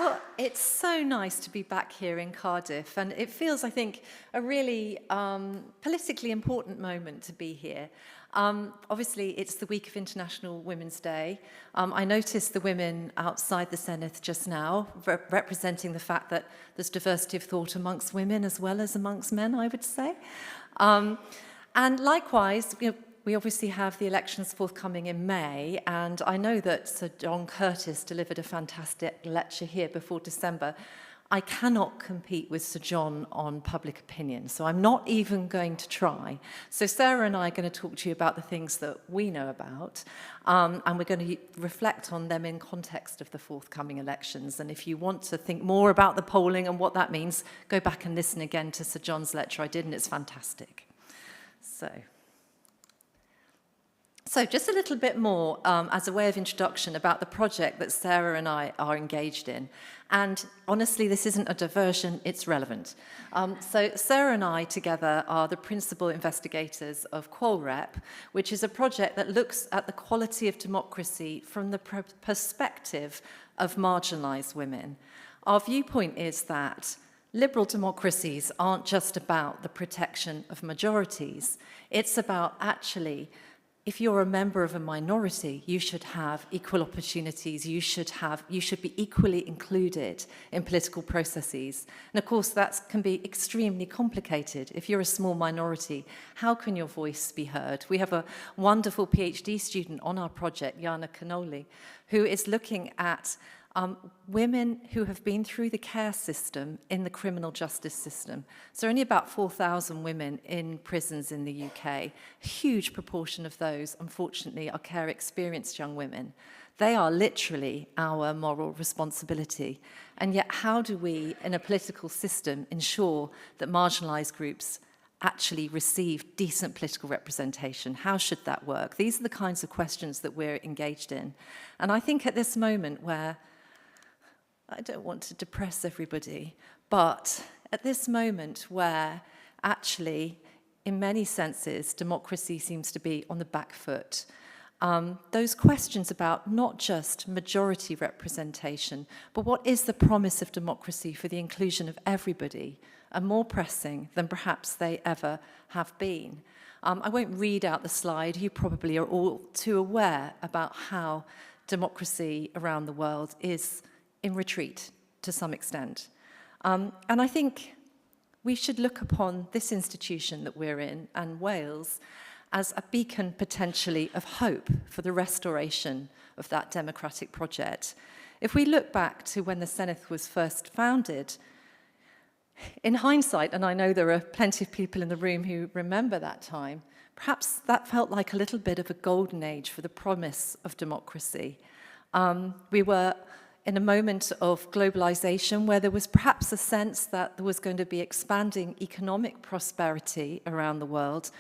Well, it's so nice to be back here in Cardiff, and it feels, I think, a really politically important moment to be here. Obviously, it's the week of International Women's Day. I noticed the women outside the Senedd just now, representing the fact that there's diversity of thought amongst women as well as amongst men, I would say. And likewise, we obviously have the elections forthcoming in May, and I know that Sir John Curtis delivered a fantastic lecture here before December. I cannot compete with Sir John on public opinion, so I'm not even going to try. So Sarah and I are going to talk to you about the things that we know about, and we're going to reflect on them in context of the forthcoming elections. And if you want to think more about the polling and what that means, go back and listen again to Sir John's lecture I did, and it's fantastic. So just a little bit more as a way of introduction about the project that Sarah and I are engaged in. And honestly, this isn't a diversion, it's relevant. So Sarah and I together are the principal investigators of QualRep, which is a project that looks at the quality of democracy from the perspective of marginalised women. Our viewpoint is that liberal democracies aren't just about the protection of majorities. It's about actually, if you're a member of a minority, you should have equal opportunities, you should be equally included in political processes. And of course, that can be extremely complicated. If you're a small minority, how can your voice be heard? We have a wonderful PhD student on our project, Jana Cannoli, who is looking at women who have been through the care system in the criminal justice system. So only about 4,000 women in prisons in the UK. A huge proportion of those, unfortunately, are care experienced young women. They are literally our moral responsibility. And yet how do we, in a political system, ensure that marginalised groups actually receive decent political representation? How should that work? These are the kinds of questions that we're engaged in. And I think at this moment where I don't want to depress everybody, but at this moment where actually, in many senses, democracy seems to be on the back foot, those questions about not just majority representation, but what is the promise of democracy for the inclusion of everybody, are more pressing than perhaps they ever have been. I won't read out the slide. You probably are all too aware about how democracy around the world is in retreat to some extent. And I think we should look upon this institution that we're in, and Wales, as a beacon potentially of hope for the restoration of that democratic project. If we look back to when the Senedd was first founded, in hindsight, and I know there are plenty of people in the room who remember that time, perhaps that felt like a little bit of a golden age for the promise of democracy. We were in a moment of globalization where there was perhaps a sense that there was going to be expanding economic prosperity around the world,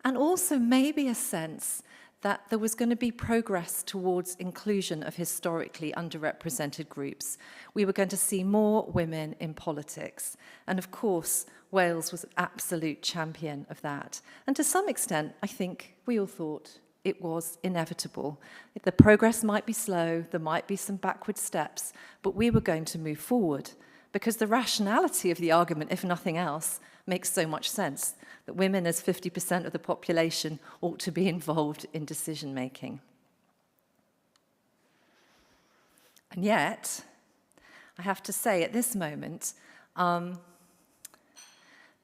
and also maybe a sense that there was going to be progress towards inclusion of historically underrepresented groups. We were going to see more women in politics. And of course, Wales was an absolute champion of that. And to some extent, I think we all thought it was inevitable. The progress might be slow, there might be some backward steps, but we were going to move forward because the rationality of the argument, if nothing else, makes so much sense, that women as 50% of the population ought to be involved in decision-making. And yet, I have to say at this moment,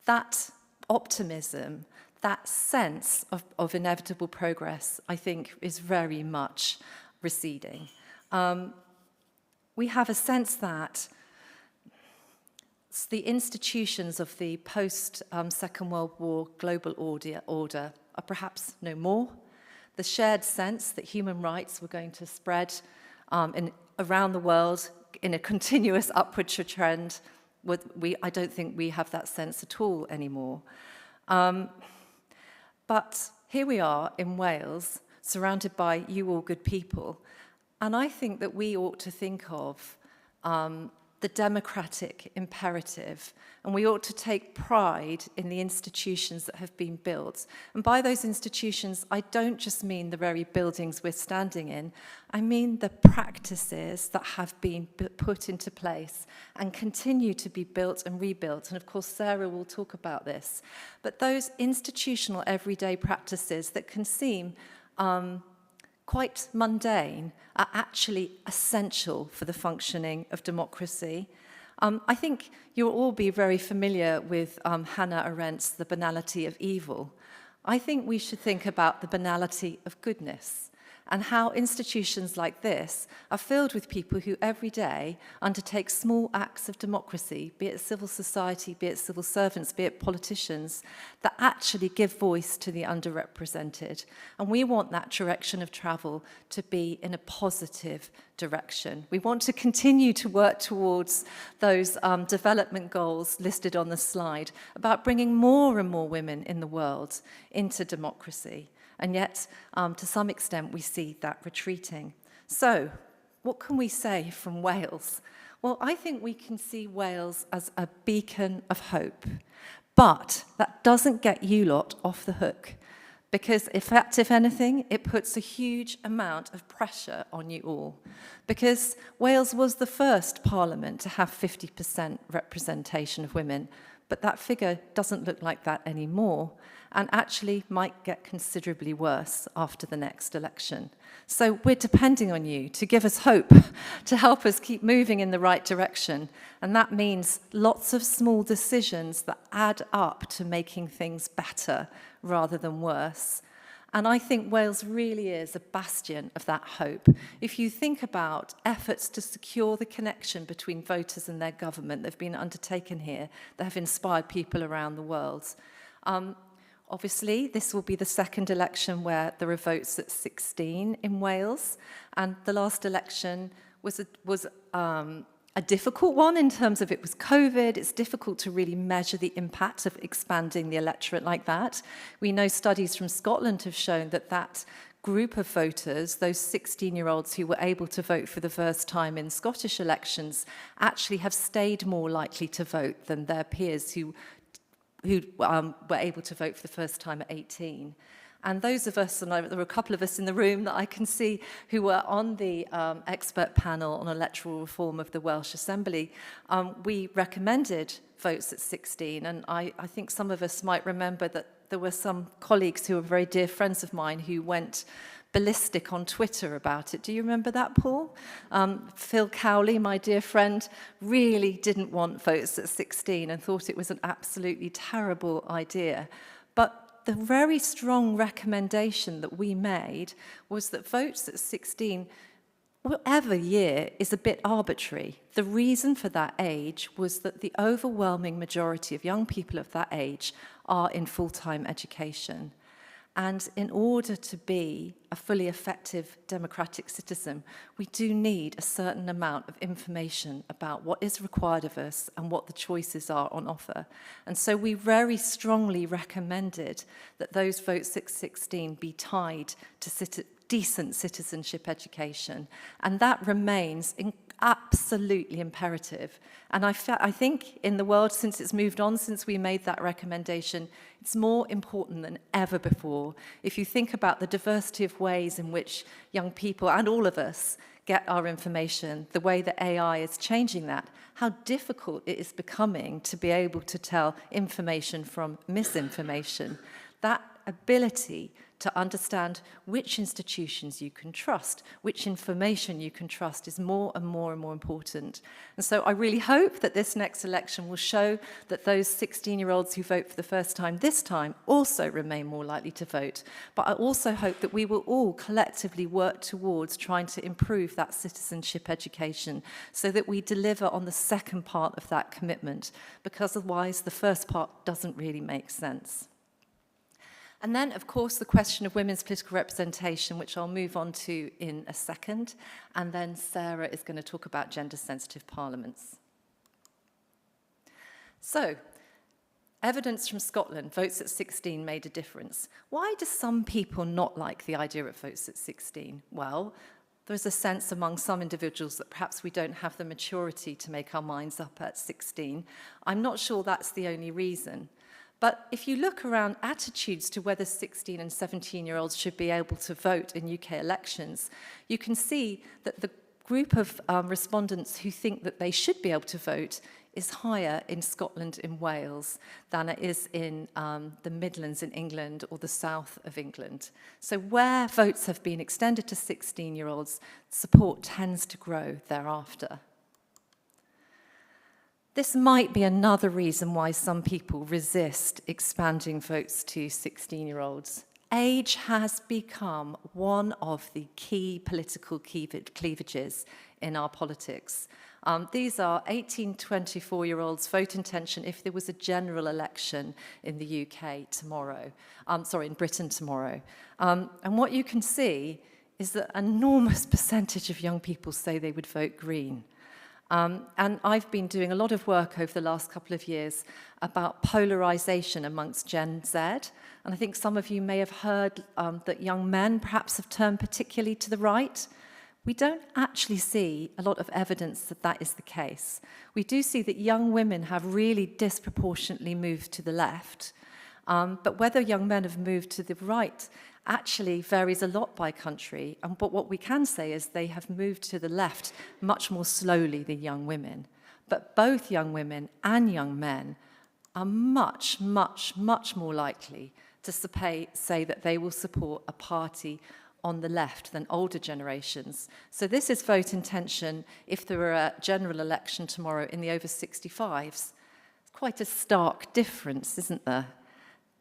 that optimism, that sense of inevitable progress, I think, is very much receding. We have a sense that the institutions of the post-Second World War global order are perhaps no more. The shared sense that human rights were going to spread around the world in a continuous upward trend, I don't think we have that sense at all anymore. But here we are in Wales, surrounded by you all good people, and I think that we ought to think of the democratic imperative, and we ought to take pride in the institutions that have been built. And by those institutions, I don't just mean the very buildings we're standing in, I mean the practices that have been put into place and continue to be built and rebuilt. And of course, Sarah will talk about this. But those institutional everyday practices that can seem quite mundane are actually essential for the functioning of democracy. I think you'll all be very familiar with Hannah Arendt's The Banality of Evil. I think we should think about the banality of goodness and how institutions like this are filled with people who every day undertake small acts of democracy, be it civil society, be it civil servants, be it politicians, that actually give voice to the underrepresented. And we want that direction of travel to be in a positive direction. We want to continue to work towards those development goals listed on the slide about bringing more and more women in the world into democracy. And yet, to some extent, we see that retreating. So, what can we say from Wales? Well, I think we can see Wales as a beacon of hope. But that doesn't get you lot off the hook. Because if anything, it puts a huge amount of pressure on you all. Because Wales was the first parliament to have 50% representation of women, but that figure doesn't look like that anymore, and actually might get considerably worse after the next election. So we're depending on you to give us hope, to help us keep moving in the right direction. And that means lots of small decisions that add up to making things better rather than worse. And I think Wales really is a bastion of that hope. If you think about efforts to secure the connection between voters and their government that have been undertaken here, that have inspired people around the world. Obviously, this will be the second election where there are votes at 16 in Wales, and the last election was a difficult one in terms of it was COVID. It's difficult to really measure the impact of expanding the electorate like that. We know studies from Scotland have shown that that group of voters, those 16-year-olds who were able to vote for the first time in Scottish elections, actually have stayed more likely to vote than their peers who were able to vote for the first time at 18. And those of us, and there were a couple of us in the room that I can see who were on the expert panel on electoral reform of the Welsh Assembly, we recommended votes at 16. And I think some of us might remember that there were some colleagues who were very dear friends of mine who went ballistic on Twitter about it. Do you remember that, Paul? Phil Cowley, my dear friend, really didn't want votes at 16 and thought it was an absolutely terrible idea. But the very strong recommendation that we made was that votes at 16, whatever year, is a bit arbitrary. The reason for that age was that the overwhelming majority of young people of that age are in full-time education. And in order to be a fully effective democratic citizen, we do need a certain amount of information about what is required of us and what the choices are on offer. And so we very strongly recommended that those votes at 16 be tied to decent citizenship education. And that remains absolutely imperative. And I think in the world, since it's moved on, since we made that recommendation, it's more important than ever before. If you think about the diversity of ways in which young people and all of us get our information, the way that AI is changing that, how difficult it is becoming to be able to tell information from misinformation, that ability to understand which institutions you can trust, which information you can trust is more and more and more important. And so I really hope that this next election will show that those 16-year-olds who vote for the first time this time also remain more likely to vote. But I also hope that we will all collectively work towards trying to improve that citizenship education so that we deliver on the second part of that commitment, because otherwise the first part doesn't really make sense. And then, of course, the question of women's political representation, which I'll move on to in a second. And then Sarah is going to talk about gender-sensitive parliaments. So, evidence from Scotland, votes at 16 made a difference. Why do some people not like the idea of votes at 16? Well, there's a sense among some individuals that perhaps we don't have the maturity to make our minds up at 16. I'm not sure that's the only reason. But if you look around attitudes to whether 16 and 17-year-olds should be able to vote in UK elections, you can see that the group of respondents who think that they should be able to vote is higher in Scotland and Wales than it is in the Midlands in England or the south of England. So where votes have been extended to 16-year-olds, support tends to grow thereafter. This might be another reason why some people resist expanding votes to 16-year-olds. Age has become one of the key political cleavages in our politics. These are 18 to 24-year-olds' vote intention if there was a general election in the UK tomorrow, in Britain tomorrow. And what you can see is that an enormous percentage of young people say they would vote Green. And I've been doing a lot of work over the last couple of years about polarisation amongst Gen Z. And I think some of you may have heard that young men perhaps have turned particularly to the right. We don't actually see a lot of evidence that that is the case. We do see that young women have really disproportionately moved to the left. But whether young men have moved to the right actually varies a lot by country. But what we can say is they have moved to the left much more slowly than young women. But both young women and young men are much, much, much more likely to say that they will support a party on the left than older generations. So this is vote intention if there were a general election tomorrow in the over 65s. It's quite a stark difference, isn't there?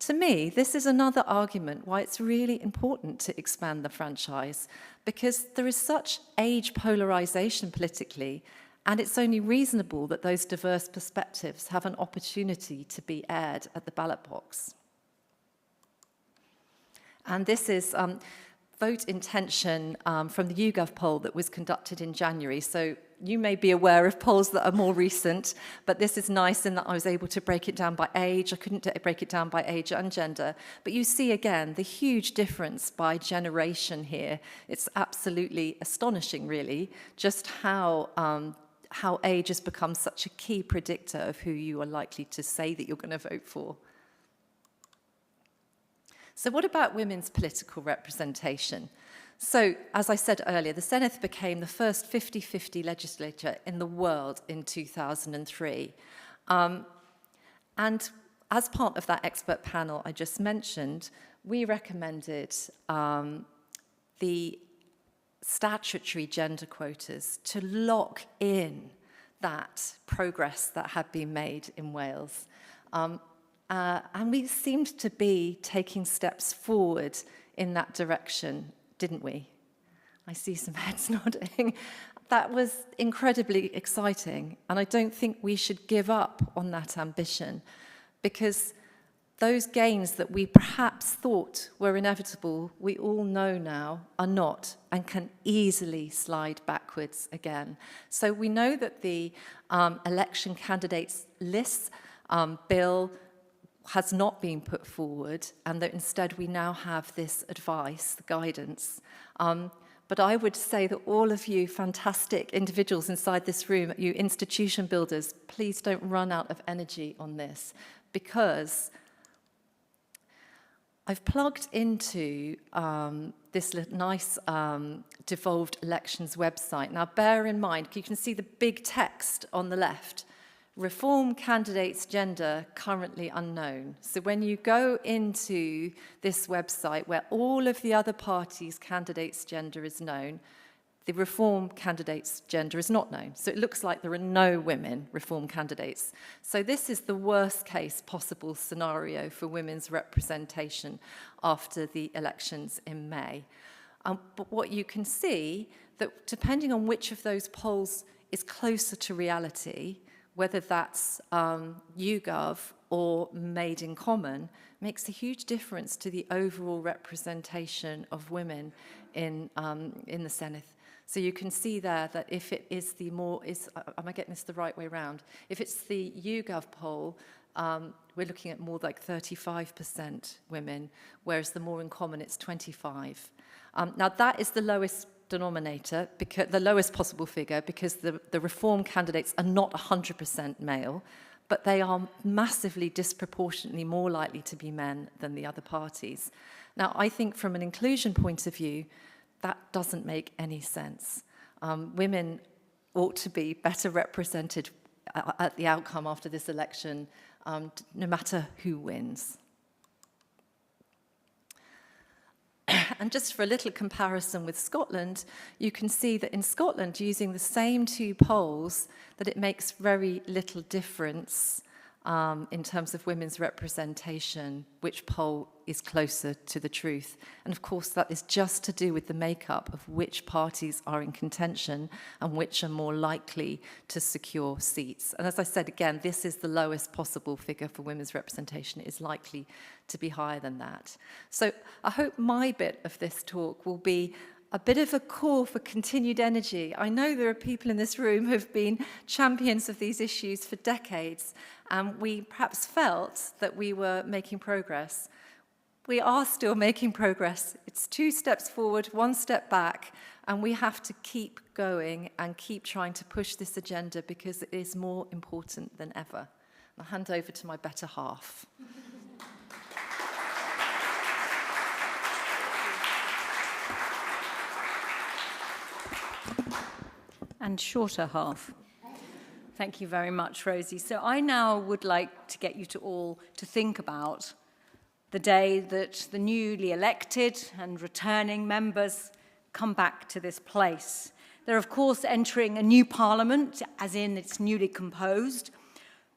To me, this is another argument why it's really important to expand the franchise, because there is such age polarisation politically, and it's only reasonable that those diverse perspectives have an opportunity to be aired at the ballot box. And this is vote intention from the YouGov poll that was conducted in January. So you may be aware of polls that are more recent, but this is nice in that I was able to break it down by age. I couldn't break it down by age and gender. But you see, again, the huge difference by generation here. It's absolutely astonishing, really, just how age has become such a key predictor of who you are likely to say that you're going to vote for. So what about women's political representation? So, as I said earlier, the Senedd became the first 50-50 legislature in the world in 2003. And as part of that expert panel I just mentioned, we recommended the statutory gender quotas to lock in that progress that had been made in Wales. And we seemed to be taking steps forward in that direction, didn't we? I see some heads nodding. That was incredibly exciting, and I don't think we should give up on that ambition, because those gains that we perhaps thought were inevitable, we all know now are not, and can easily slide backwards again. So we know that the election candidates lists bill has not been put forward, and that instead we now have this advice, the guidance. But I would say that all of you fantastic individuals inside this room, you institution builders, please don't run out of energy on this, because I've plugged into this nice devolved elections website. Now bear in mind, you can see the big text on the left. Reform candidates' gender currently unknown. So when you go into this website where all of the other parties' candidates' gender is known, the Reform candidates' gender is not known. So it looks like there are no women Reform candidates. So this is the worst case possible scenario for women's representation after the elections in May. But what you can see, that depending on which of those polls is closer to reality, whether that's YouGov or Made in Common, makes a huge difference to the overall representation of women in the Senedd. So you can see there that if it is the more, am I getting this the right way around? If it's the YouGov poll, we're looking at more like 35% women, whereas the More in Common, it's 25%. Now that is the lowest denominator, because the lowest possible figure, because the Reform candidates are not 100% male, but they are massively disproportionately more likely to be men than the other parties. Now, I think from an inclusion point of view, that doesn't make any sense. Women ought to be better represented at the outcome after this election, no matter who wins. And just for a little comparison with Scotland, you can see that in Scotland, using the same two polls, that it makes very little difference in terms of women's representation, which poll is closer to the truth. And of course, that is just to do with the makeup of which parties are in contention and which are more likely to secure seats. And as I said, again, this is the lowest possible figure for women's representation. It is likely to be higher than that. So I hope my bit of this talk will be a bit of a call for continued energy. I know there are people in this room who have been champions of these issues for decades, and we perhaps felt that we were making progress. We are still making progress. It's 2 steps forward, 1 step back, and we have to keep going and keep trying to push this agenda because it is more important than ever. I'll hand over to my better half. And shorter half. Thank you very much, Rosie. So I now would like to get you to all to think about the day that the newly elected and returning members come back to this place. They're, of course, entering a new parliament, as in it's newly composed,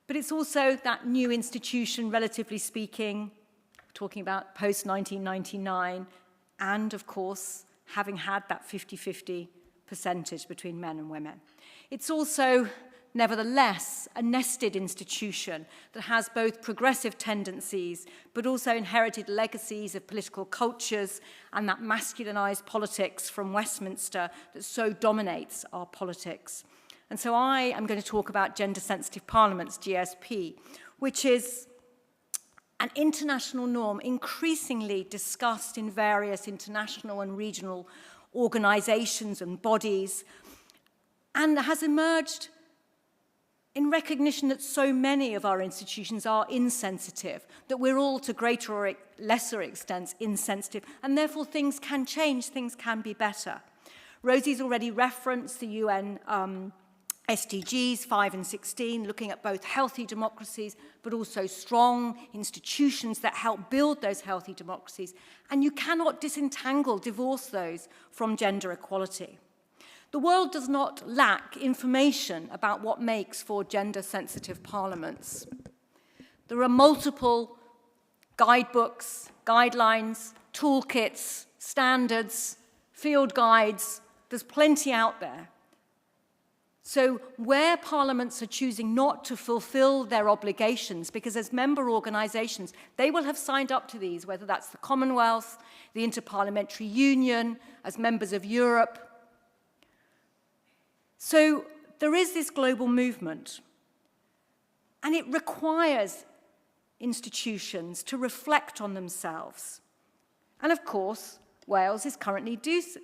but it's also that new institution, relatively speaking, talking about post-1999, and, of course, having had that 50-50 percentage between men and women. It's also, nevertheless, a nested institution that has both progressive tendencies but also inherited legacies of political cultures and that masculinized politics from Westminster that so dominates our politics. And so I am going to talk about gender-sensitive parliaments, GSP, which is an international norm increasingly discussed in various international and regional organizations and bodies, and has emerged in recognition that so many of our institutions are insensitive, that we're all to greater or lesser extents insensitive, and therefore things can change, things can be better. Rosie's already referenced the UN SDGs 5 and 16, looking at both healthy democracies, but also strong institutions that help build those healthy democracies. And you cannot divorce those from gender equality. The world does not lack information about what makes for gender-sensitive parliaments. There are multiple guidebooks, guidelines, toolkits, standards, field guides. There's plenty out there. So where parliaments are choosing not to fulfill their obligations, because as member organisations, they will have signed up to these, whether that's the Commonwealth, the Interparliamentary Union, as members of Europe. So there is this global movement, and it requires institutions to reflect on themselves. And of course, Wales is currently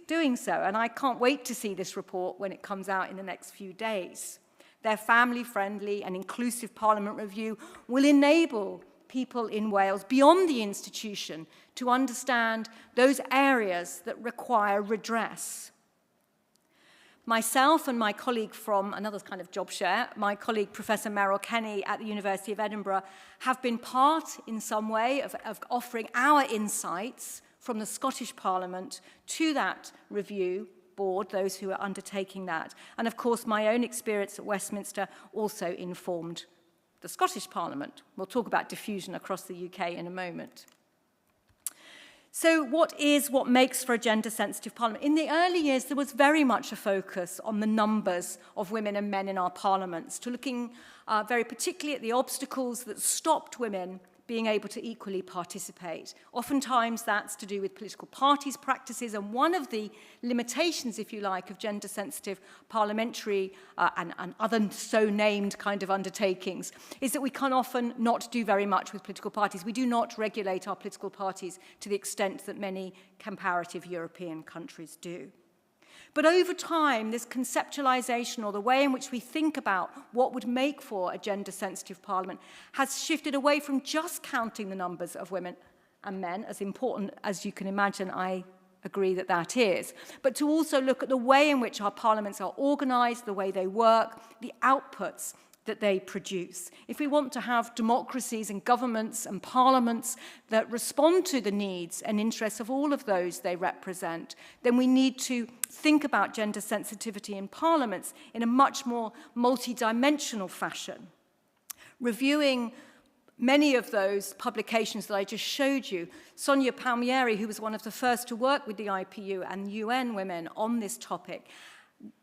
doing so, and I can't wait to see this report when it comes out in the next few days. Their family-friendly and inclusive parliament review will enable people in Wales beyond the institution to understand those areas that require redress. Myself and my colleague from another kind of job share, my colleague Professor Meryl Kenny at the University of Edinburgh, have been part in some way of offering our insights from the Scottish Parliament to that review board, those who are undertaking that. And of course, my own experience at Westminster also informed the Scottish Parliament. We'll talk about diffusion across the UK in a moment. So what makes for a gender-sensitive parliament? In the early years, there was very much a focus on the numbers of women and men in our parliaments, to looking very particularly at the obstacles that stopped women being able to equally participate. Oftentimes that's to do with political parties' practices, and one of the limitations, if you like, of gender-sensitive parliamentary and other so-named kind of undertakings is that we can often not do very much with political parties. We do not regulate our political parties to the extent that many comparative European countries do. But over time, this conceptualization, or the way in which we think about what would make for a gender-sensitive parliament, has shifted away from just counting the numbers of women and men, as important as you can imagine, I agree that that is, but to also look at the way in which our parliaments are organized, the way they work, the outputs that they produce. If we want to have democracies and governments and parliaments that respond to the needs and interests of all of those they represent, then we need to think about gender sensitivity in parliaments in a much more multidimensional fashion. Reviewing many of those publications that I just showed you, Sonia Palmieri, who was one of the first to work with the IPU and UN Women on this topic,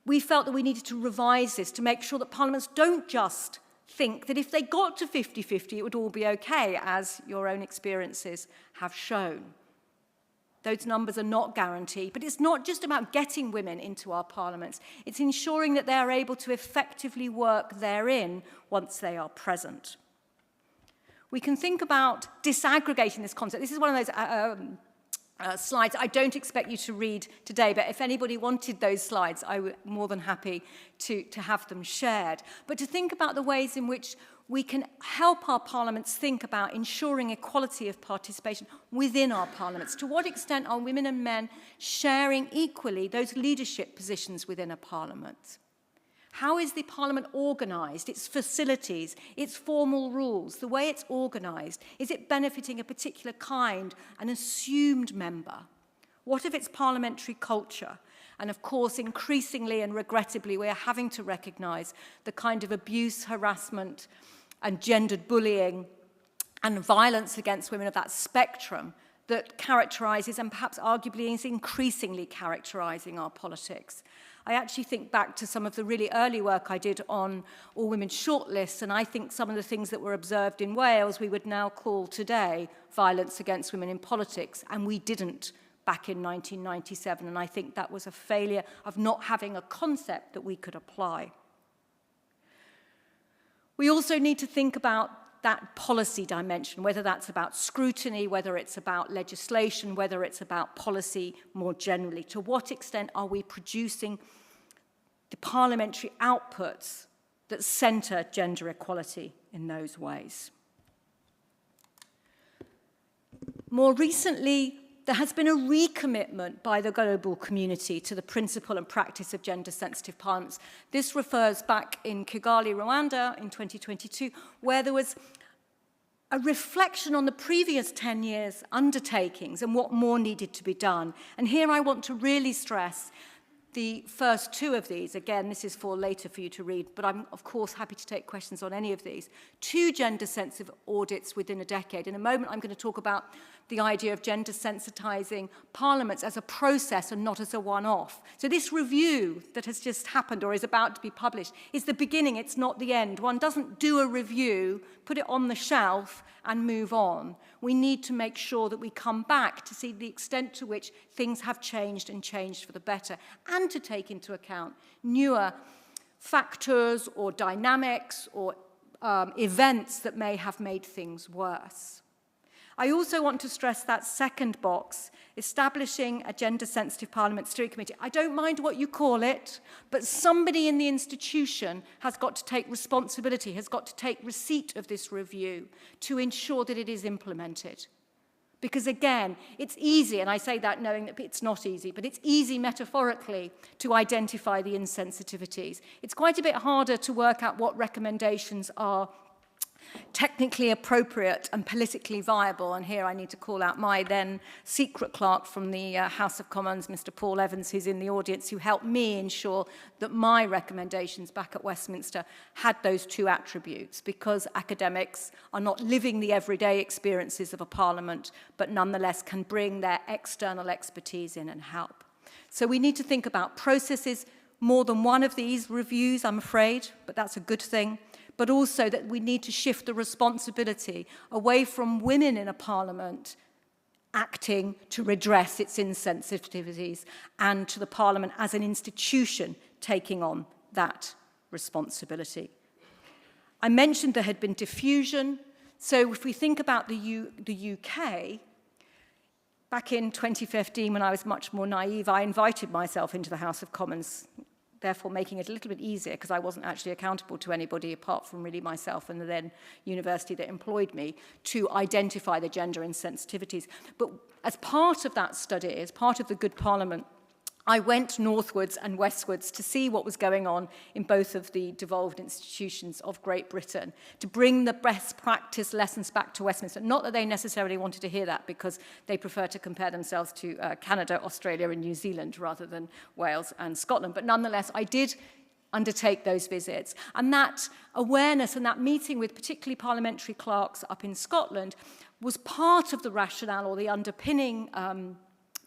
we felt that we needed to revise this to make sure that parliaments don't just think that if they got to 50-50, it would all be okay, as your own experiences have shown. Those numbers are not guaranteed, but it's not just about getting women into our parliaments. It's ensuring that they're able to effectively work therein once they are present. We can think about disaggregating this concept. This is one of those slides I don't expect you to read today, but if anybody wanted those slides, I would be more than happy to have them shared. But to think about the ways in which we can help our parliaments think about ensuring equality of participation within our parliaments. To what extent are women and men sharing equally those leadership positions within a parliament? How is the parliament organised, its facilities, its formal rules, the way it's organised? Is it benefiting a particular kind, an assumed member? What of its parliamentary culture? And of course, increasingly and regrettably, we are having to recognise the kind of abuse, harassment, and gendered bullying and violence against women of that spectrum that characterises and perhaps arguably is increasingly characterising our politics. I actually think back to some of the really early work I did on all women shortlists, and I think some of the things that were observed in Wales we would now call today violence against women in politics, and we didn't back in 1997, and I think that was a failure of not having a concept that we could apply. We also need to think about that policy dimension, whether that's about scrutiny, whether it's about legislation, whether it's about policy more generally. To what extent are we producing the parliamentary outputs that centre gender equality in those ways? More recently, there has been a recommitment by the global community to the principle and practice of gender-sensitive parliaments. This refers back in Kigali, Rwanda in 2022, where there was a reflection on the previous 10 years' undertakings and what more needed to be done. And here I want to really stress the first two of these. Again, this is for later for you to read, but I'm, of course, happy to take questions on any of these. 2 gender-sensitive audits within a decade. In a moment, I'm going to talk about the idea of gender-sensitizing parliaments as a process and not as a one-off. So this review that has just happened or is about to be published is the beginning, it's not the end. One doesn't do a review, put it on the shelf, and move on. We need to make sure that we come back to see the extent to which things have changed and changed for the better, and to take into account newer factors or dynamics or events that may have made things worse. I also want to stress that second box, establishing a gender-sensitive parliament steering committee. I don't mind what you call it, but somebody in the institution has got to take responsibility, has got to take receipt of this review to ensure that it is implemented. Because again, it's easy, and I say that knowing that it's not easy, but it's easy metaphorically to identify the insensitivities. It's quite a bit harder to work out what recommendations are technically appropriate and politically viable, and here I need to call out my then secret clerk from the House of Commons, Mr. Paul Evans, who's in the audience, who helped me ensure that my recommendations back at Westminster had those 2 attributes, because academics are not living the everyday experiences of a parliament, but nonetheless can bring their external expertise in and help. So we need to think about processes, more than one of these reviews, I'm afraid, but that's a good thing. But also that we need to shift the responsibility away from women in a parliament acting to redress its insensitivities, and to the parliament as an institution taking on that responsibility. I mentioned there had been diffusion. So if we think about the UK, back in 2015, when I was much more naive, I invited myself into the House of Commons, therefore making it a little bit easier because I wasn't actually accountable to anybody apart from really myself and the then university that employed me to identify the gender insensitivities. But as part of that study, as part of the Good Parliament, I went northwards and westwards to see what was going on in both of the devolved institutions of Great Britain, to bring the best practice lessons back to Westminster. Not that they necessarily wanted to hear that, because they prefer to compare themselves to Canada, Australia, and New Zealand rather than Wales and Scotland. But nonetheless, I did undertake those visits. And that awareness and that meeting with particularly parliamentary clerks up in Scotland was part of the rationale or the underpinning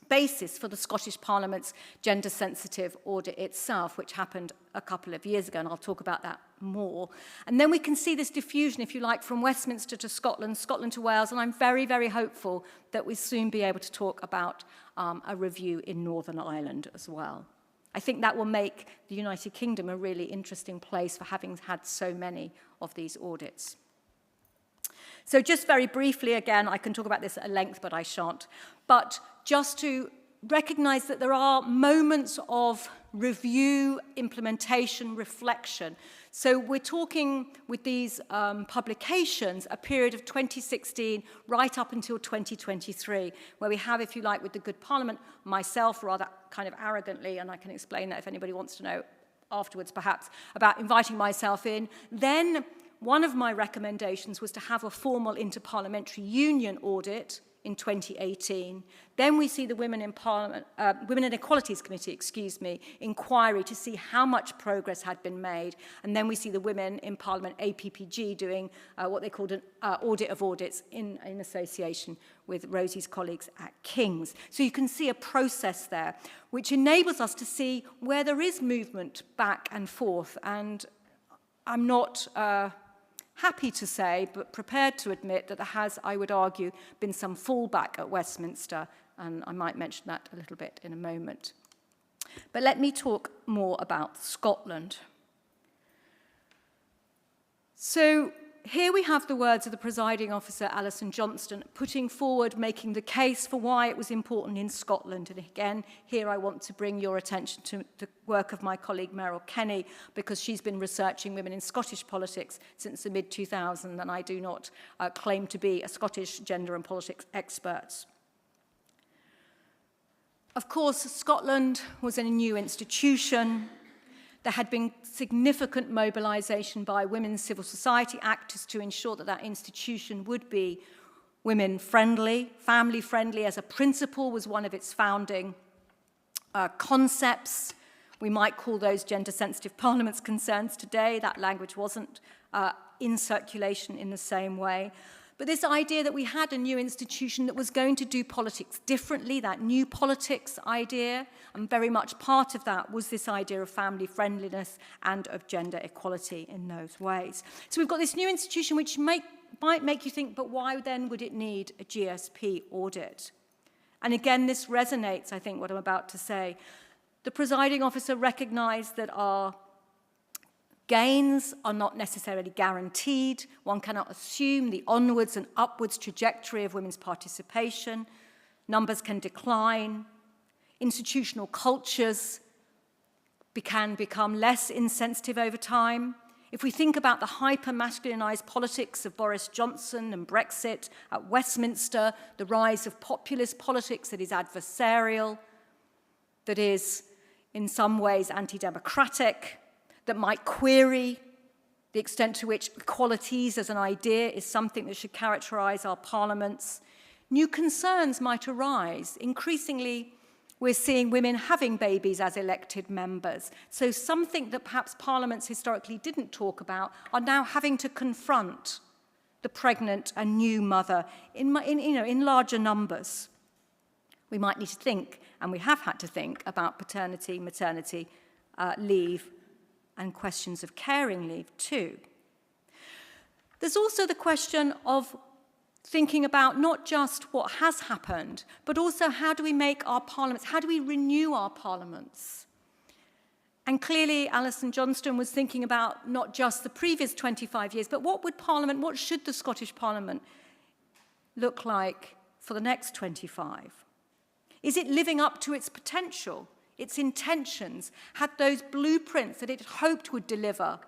basis for the Scottish Parliament's gender-sensitive audit itself, which happened a couple of years ago, and I'll talk about that more. And then we can see this diffusion, if you like, from Westminster to Scotland, Scotland to Wales, and I'm very, very hopeful that we'll soon be able to talk about a review in Northern Ireland as well. I think that will make the United Kingdom a really interesting place for having had so many of these audits. So just very briefly, again, I can talk about this at length, but I shan't. But just to recognize that there are moments of review, implementation, reflection. So we're talking with these publications a period of 2016 right up until 2023, where we have, if you like, with the Good Parliament, myself rather kind of arrogantly, and I can explain that if anybody wants to know afterwards perhaps, about inviting myself in. Then one of my recommendations was to have a formal interparliamentary union audit in 2018. Then we see the Women in Parliament, Women and Equalities Committee, inquiry to see how much progress had been made. And then we see the Women in Parliament, APPG, doing what they called an audit of audits in association with Rosie's colleagues at King's. So you can see a process there, which enables us to see where there is movement back and forth. And I'm not happy to say, but prepared to admit, that there has, I would argue, been some fallback at Westminster, and I might mention that a little bit in a moment. But let me talk more about Scotland. So here we have the words of the presiding officer, Alison Johnston, putting forward, making the case for why it was important in Scotland. And again, here I want to bring your attention to the work of my colleague Meryl Kenny, because she's been researching women in Scottish politics since the mid-2000s, and I do not claim to be a Scottish gender and politics expert. Of course, Scotland was a new institution. There had been significant mobilization by women's civil society actors to ensure that that institution would be women-friendly. Family-friendly as a principle was one of its founding concepts. We might call those gender-sensitive parliaments concerns today. That language wasn't in circulation in the same way. But this idea that we had a new institution that was going to do politics differently, that new politics idea, and very much part of that was this idea of family friendliness and of gender equality in those ways. So we've got this new institution which might make you think, but why then would it need a GSP audit? And again, this resonates, I think, what I'm about to say. The presiding officer recognized that our gains are not necessarily guaranteed. One cannot assume the onwards and upwards trajectory of women's participation. Numbers can decline. Institutional cultures can become less insensitive over time. If we think about the hyper-masculinized politics of Boris Johnson and Brexit at Westminster, the rise of populist politics that is adversarial, that is in some ways anti-democratic, that might query the extent to which equalities as an idea is something that should characterize our parliaments. New concerns might arise. Increasingly, we're seeing women having babies as elected members. So something that perhaps parliaments historically didn't talk about are now having to confront the pregnant and new mother in larger numbers. We might need to think, and we have had to think, about paternity, maternity leave, and questions of caring leave too. There's also the question of thinking about not just what has happened, but also how do we make our parliaments, how do we renew our parliaments? And clearly, Alison Johnston was thinking about not just the previous 25 years, but what should the Scottish Parliament look like for the next 25? Is it living up to its potential, its intentions? Had those blueprints that it hoped would deliver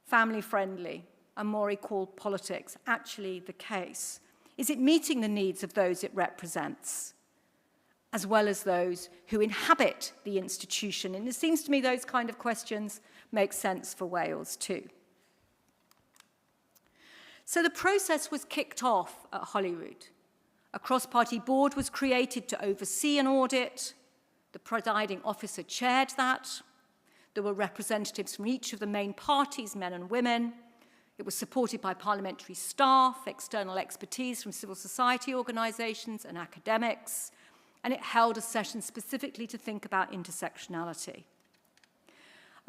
family-friendly and more equal politics actually the case? Is it meeting the needs of those it represents, as well as those who inhabit the institution? And it seems to me those kind of questions make sense for Wales too. So the process was kicked off at Holyrood. A cross-party board was created to oversee an audit. The presiding officer chaired that. There were representatives from each of the main parties, men and women. It was supported by parliamentary staff, external expertise from civil society organisations and academics, and it held a session specifically to think about intersectionality.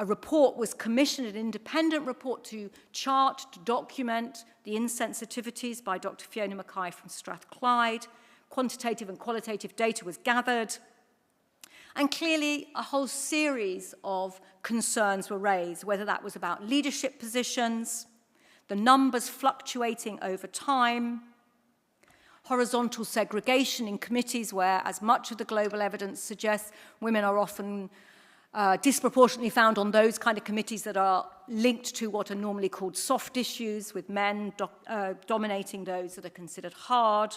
A report was commissioned, an independent report to chart, to document the insensitivities by Dr. Fiona Mackay from Strathclyde. Quantitative and qualitative data was gathered. And clearly, a whole series of concerns were raised, whether that was about leadership positions, the numbers fluctuating over time, horizontal segregation in committees where, as much of the global evidence suggests, women are often disproportionately found on those kind of committees that are linked to what are normally called soft issues, with men dominating those that are considered hard.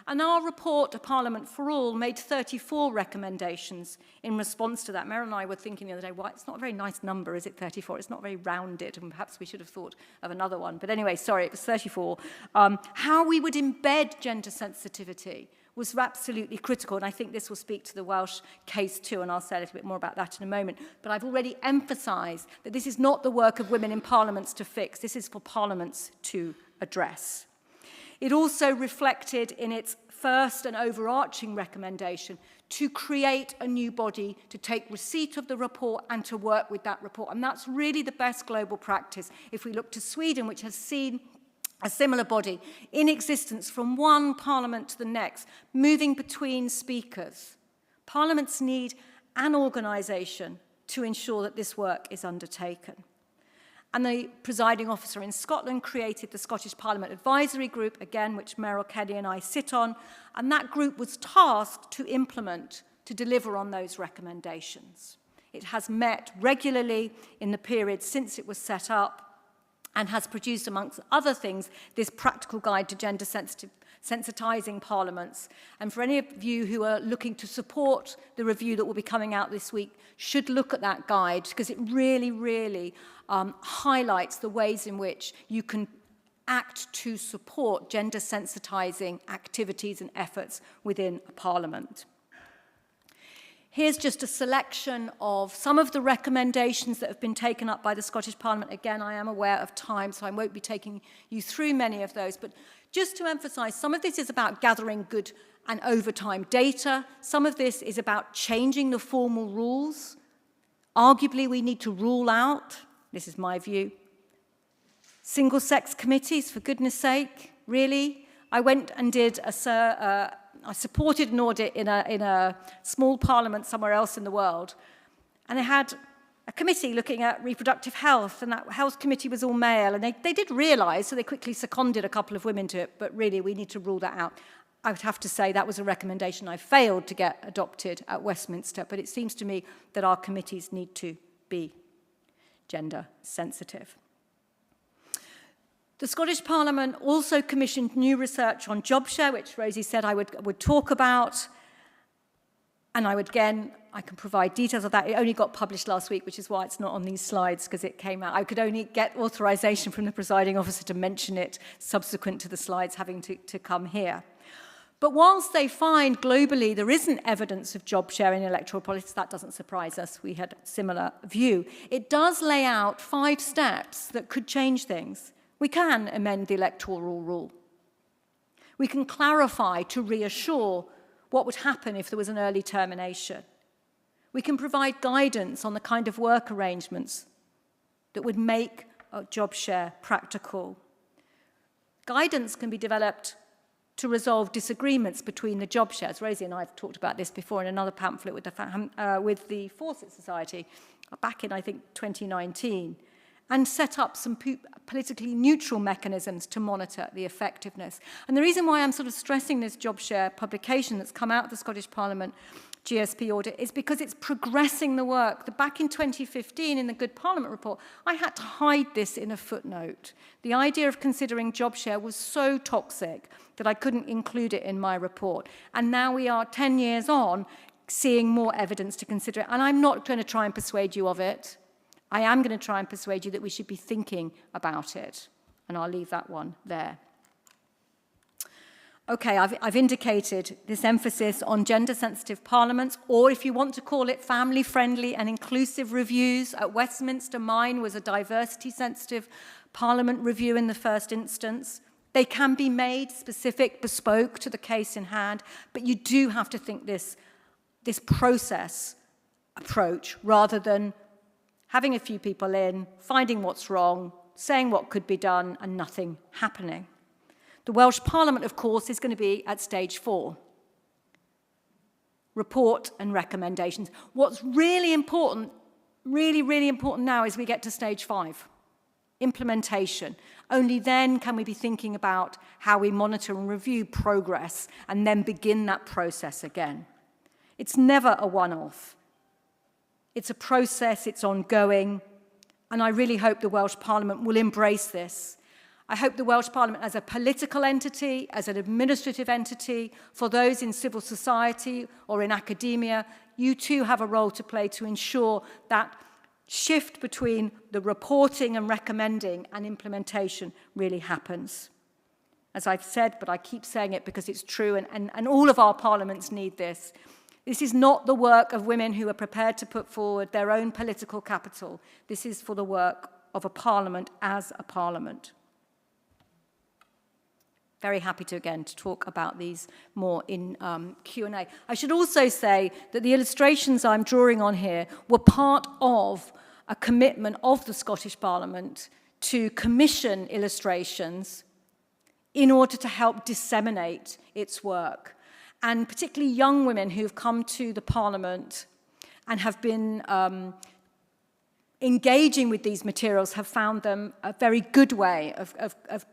And our report, A Parliament for All, made 34 recommendations in response to that. Meryl and I were thinking the other day, well, it's not a very nice number, is it, 34? It's not very rounded, and perhaps we should have thought of another one. But anyway, sorry, it was 34. How we would embed gender sensitivity was absolutely critical, and I think this will speak to the Welsh case too, and I'll say a little bit more about that in a moment. But I've already emphasised that this is not the work of women in parliaments to fix. This is for parliaments to address. It also reflected in its first and overarching recommendation to create a new body to take receipt of the report and to work with that report. And that's really the best global practice. If we look to Sweden, which has seen a similar body in existence from one parliament to the next, moving between speakers. Parliaments need an organisation to ensure that this work is undertaken. And the presiding officer in Scotland created the Scottish Parliament Advisory Group, again, which Meryl Kelly and I sit on, and that group was tasked to implement, to deliver on those recommendations. It has met regularly in the period since it was set up and has produced, amongst other things, this practical guide to gender sensitising parliaments. And for any of you who are looking to support the review that will be coming out this week, should look at that guide, because it really, really highlights the ways in which you can act to support gender sensitising activities and efforts within a parliament. Here's just a selection of some of the recommendations that have been taken up by the Scottish Parliament. Again, I am aware of time, so I won't be taking you through many of those. But just to emphasise, some of this is about gathering good and overtime data. Some of this is about changing the formal rules. Arguably, we need to rule out, this is my view, single-sex committees, for goodness sake, really. I went and did I supported an audit in a small parliament somewhere else in the world, and they had a committee looking at reproductive health, and that health committee was all male, and they did realise, so they quickly seconded a couple of women to it, but really we need to rule that out. I would have to say that was a recommendation I failed to get adopted at Westminster, but it seems to me that our committees need to be gender sensitive. The Scottish Parliament also commissioned new research on jobshare, which Rosie said I would talk about. And I can provide details of that. It only got published last week, which is why it's not on these slides, because it came out. I could only get authorization from the presiding officer to mention it subsequent to the slides having to come here. But whilst they find globally there isn't evidence of job share in electoral politics, that doesn't surprise us. We had a similar view. It does lay out 5 steps that could change things. We can amend the electoral rule. We can clarify to reassure what would happen if there was an early termination. We can provide guidance on the kind of work arrangements that would make a job share practical. Guidance can be developed to resolve disagreements between the job shares. Rosie and I have talked about this before in another pamphlet with the Fawcett Society back in, I think, 2019, and set up some politically neutral mechanisms to monitor the effectiveness. And the reason why I'm sort of stressing this JobShare publication that's come out of the Scottish Parliament GSP audit is because it's progressing the work. Back in 2015, in the Good Parliament report, I had to hide this in a footnote. The idea of considering JobShare was so toxic that I couldn't include it in my report. And now we are 10 years on, seeing more evidence to consider it. And I'm not going to try and persuade you of it. I am going to try and persuade you that we should be thinking about it. And I'll leave that one there. Okay, I've indicated this emphasis on gender-sensitive parliaments, or if you want to call it family-friendly and inclusive reviews. At Westminster, mine was a diversity-sensitive parliament review in the first instance. They can be made specific, bespoke to the case in hand, but you do have to think this process approach rather than having a few people in, finding what's wrong, saying what could be done, and nothing happening. The Welsh Parliament, of course, is going to be at stage 4. Report and recommendations. What's really important, really important now is we get to stage 5. Implementation. Only then can we be thinking about how we monitor and review progress and then begin that process again. It's never a one-off. It's a process, it's ongoing, and I really hope the Welsh Parliament will embrace this. I hope the Welsh Parliament as a political entity, as an administrative entity, for those in civil society or in academia, you too have a role to play to ensure that shift between the reporting and recommending and implementation really happens. As I've said, but I keep saying it because it's true, and all of our parliaments need this. This is not the work of women who are prepared to put forward their own political capital. This is for the work of a parliament as a parliament. Very happy to talk about these more in Q&A. I should also say that the illustrations I'm drawing on here were part of a commitment of the Scottish Parliament to commission illustrations in order to help disseminate its work. And particularly young women who've come to the Parliament and have been engaging with these materials have found them a very good way of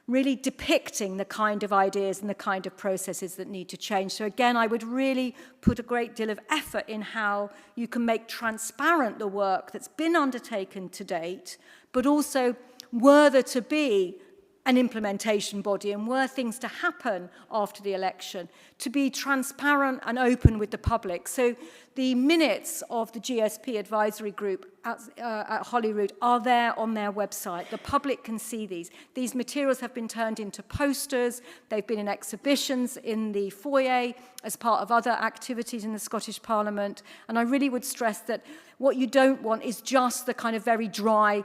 really depicting the kind of ideas and the kind of processes that need to change. So again, I would really put a great deal of effort in how you can make transparent the work that's been undertaken to date, but also were there to be an implementation body and were things to happen after the election, to be transparent and open with the public. So the minutes of the GSP Advisory Group at Holyrood are there on their website. The public can see these. These materials have been turned into posters. They've been in exhibitions in the foyer as part of other activities in the Scottish Parliament. And I really would stress that what you don't want is just the kind of very dry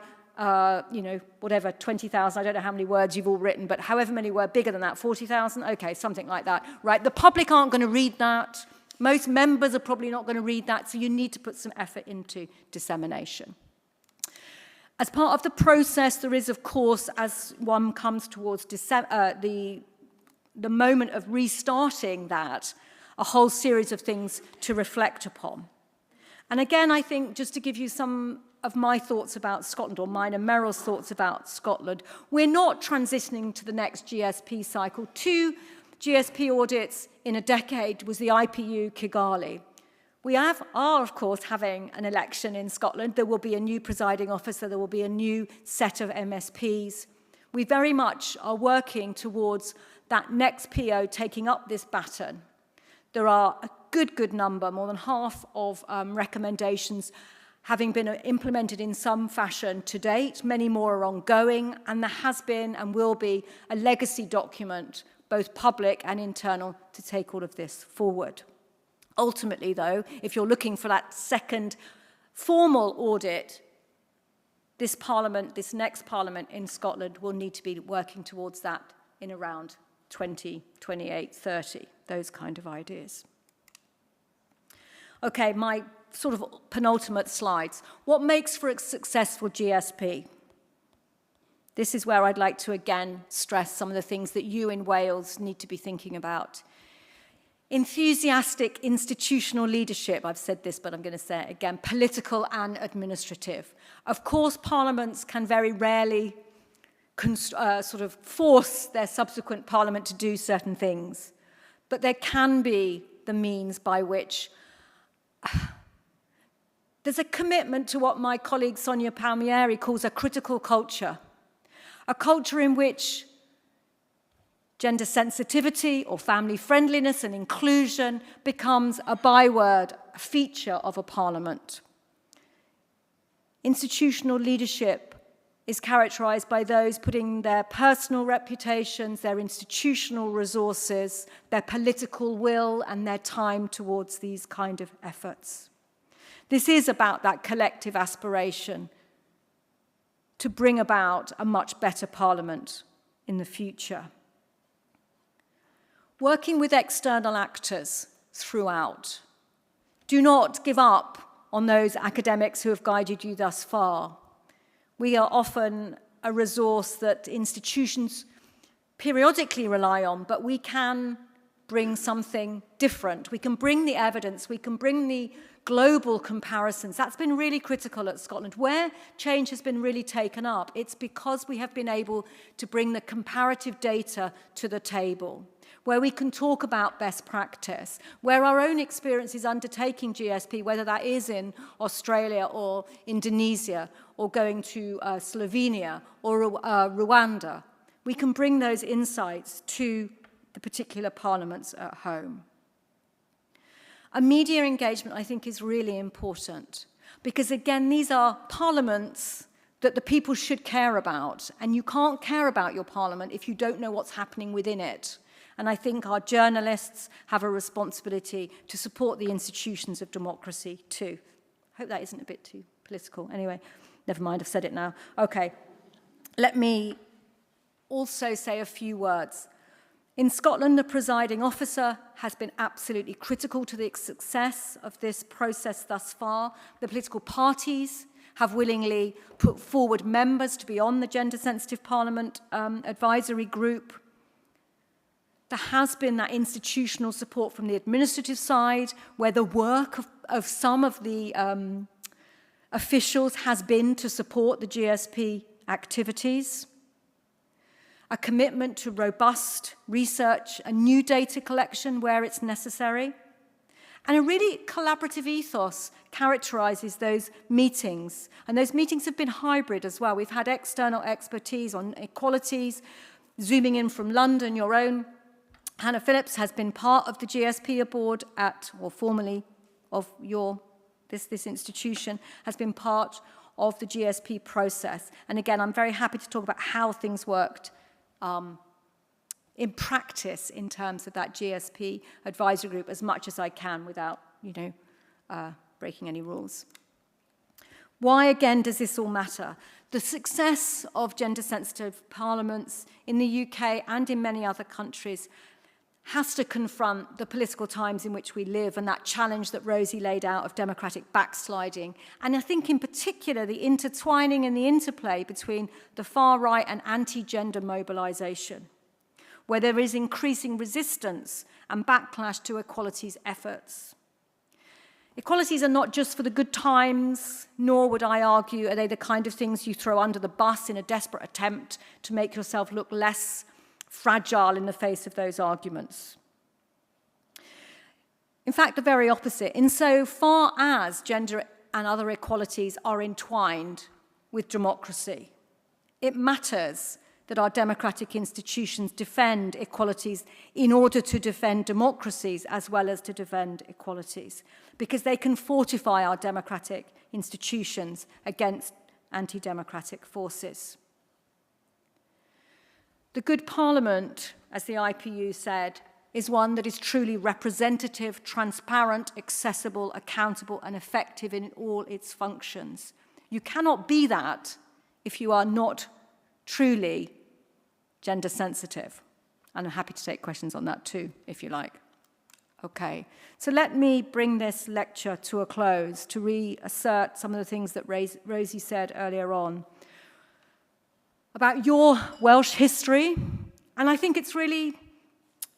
whatever, 20,000, I don't know how many words you've all written, but however many were bigger than that, 40,000? Okay, something like that, right? The public aren't going to read that. Most members are probably not going to read that, so you need to put some effort into dissemination. As part of the process, there is, of course, as one comes towards the moment of restarting that, a whole series of things to reflect upon. And again, I think, just to give you some of my thoughts about Scotland, or mine and Meryl's thoughts about Scotland, we're not transitioning to the next GSP cycle. 2 GSP audits in a decade was the IPU Kigali. We are, of course, having an election in Scotland. There will be a new presiding officer. There will be a new set of MSPs. We very much are working towards that next PO taking up this baton. There are a good number, more than half of recommendations having been implemented in some fashion to date. Many more are ongoing, and there has been and will be a legacy document, both public and internal, to take all of this forward. Ultimately, though, if you're looking for that second formal audit, this Parliament, this next Parliament in Scotland, will need to be working towards that in around 2028, 30, those kind of ideas. Okay, my sort of penultimate slides. What makes for a successful GSP? This is where I'd like to again stress some of the things that you in Wales need to be thinking about. Enthusiastic institutional leadership, I've said this, but I'm going to say it again, political and administrative. Of course, parliaments can very rarely sort of force their subsequent parliament to do certain things. But there can be the means by which there's a commitment to what my colleague Sonia Palmieri calls a critical culture, a culture in which gender sensitivity or family friendliness and inclusion becomes a byword, a feature of a parliament. Institutional leadership is characterized by those putting their personal reputations, their institutional resources, their political will, and their time towards these kind of efforts. This is about that collective aspiration to bring about a much better parliament in the future. Working with external actors throughout. Do not give up on those academics who have guided you thus far. We are often a resource that institutions periodically rely on, but we can bring something different. We can bring the evidence, we can bring the global comparisons. That's been really critical at Scotland. Where change has been really taken up, it's because we have been able to bring the comparative data to the table, where we can talk about best practice, where our own experience is undertaking GSP, whether that is in Australia or Indonesia, or going to Slovenia or Rwanda. We can bring those insights to the particular parliaments at home. A media engagement, I think, is really important, because, again, these are parliaments that the people should care about, and you can't care about your parliament if you don't know what's happening within it. And I think our journalists have a responsibility to support the institutions of democracy too. I hope that isn't a bit too political. Anyway, never mind, I've said it now. Okay, let me also say a few words. In Scotland, the presiding officer has been absolutely critical to the success of this process thus far. The political parties have willingly put forward members to be on the Gender-Sensitive Parliament Advisory Group. There has been that institutional support from the administrative side, where the work of some of the officials has been to support the GSP activities. A commitment to robust research and new data collection where it's necessary. And a really collaborative ethos characterizes those meetings. And those meetings have been hybrid as well. We've had external expertise on equalities, zooming in from London. Your own Hannah Phillips has been part of the GSP board or formerly of this institution, has been part of the GSP process. And again, I'm very happy to talk about how things worked in practice in terms of that GSP advisory group as much as I can without, breaking any rules. Why, again, does this all matter? The success of gender-sensitive parliaments in the UK and in many other countries has to confront the political times in which we live and that challenge that Rosie laid out of democratic backsliding. And I think in particular the intertwining and the interplay between the far right and anti-gender mobilization, where there is increasing resistance and backlash to equalities efforts. Equalities are not just for the good times, nor would I argue are they the kind of things you throw under the bus in a desperate attempt to make yourself look less fragile in the face of those arguments. In fact, the very opposite. Insofar as gender and other equalities are entwined with democracy, it matters that our democratic institutions defend equalities in order to defend democracies as well as to defend equalities, because they can fortify our democratic institutions against anti-democratic forces. The good parliament, as the IPU said, is one that is truly representative, transparent, accessible, accountable, and effective in all its functions. You cannot be that if you are not truly gender sensitive. And I'm happy to take questions on that too, if you like. Okay, so let me bring this lecture to a close to reassert some of the things that Rosie said earlier on about your Welsh history. And I think it's really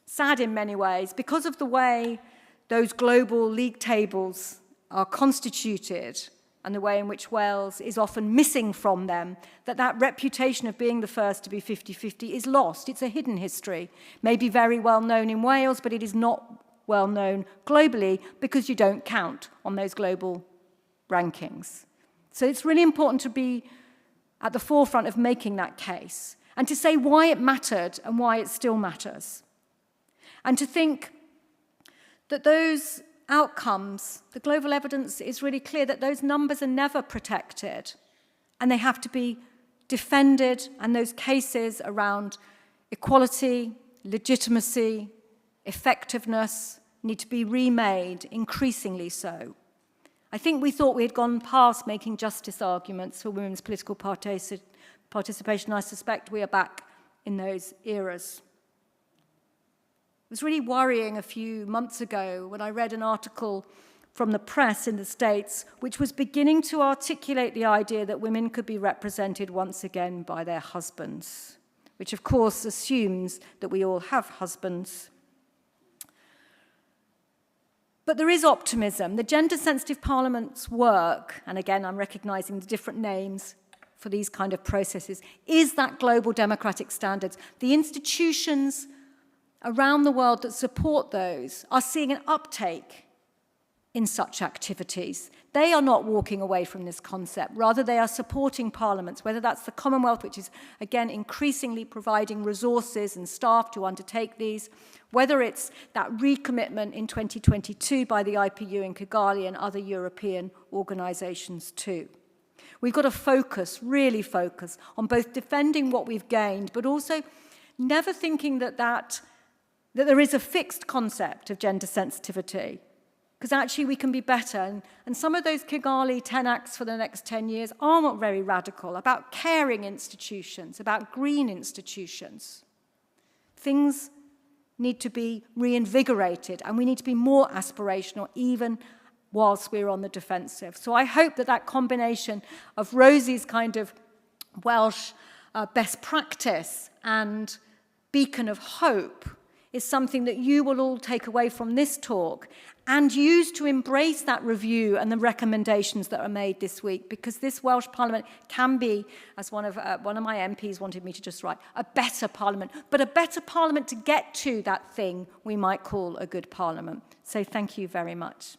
sad in many ways because of the way those global league tables are constituted. and the way in which Wales is often missing from them, that reputation of being the first to be 50-50 is lost. It's a hidden history. Maybe very well known in Wales, but it is not well known globally because you don't count on those global rankings. So it's really important to be at the forefront of making that case and to say why it mattered and why it still matters. And to think that those outcomes, the global evidence is really clear that those numbers are never protected and they have to be defended, and those cases around equality, legitimacy, effectiveness need to be remade, increasingly so. I think we thought we had gone past making justice arguments for women's political participation. I suspect we are back in those eras. It was really worrying a few months ago when I read an article from the press in the States which was beginning to articulate the idea that women could be represented once again by their husbands, which of course assumes that we all have husbands. But there is optimism. The gender-sensitive parliament's work, and again I'm recognising the different names for these kind of processes, is that global democratic standards. The institutions around the world that support those are seeing an uptake in such activities. They are not walking away from this concept. Rather, they are supporting parliaments, whether that's the Commonwealth, which is, again, increasingly providing resources and staff to undertake these, whether it's that recommitment in 2022 by the IPU in Kigali and other European organisations too. We've got to focus, really focus, on both defending what we've gained, but also never thinking that there is a fixed concept of gender sensitivity, because actually we can be better. And some of those Kigali 10 acts for the next 10 years are not very radical, about caring institutions, about green institutions. Things need to be reinvigorated, and we need to be more aspirational, even whilst we're on the defensive. So I hope that combination of Rosie's kind of Welsh best practice and beacon of hope is something that you will all take away from this talk and use to embrace that review and the recommendations that are made this week, because this Welsh Parliament can be, as one of my MPs wanted me to just write, a better Parliament, but a better Parliament to get to that thing we might call a good Parliament. So thank you very much.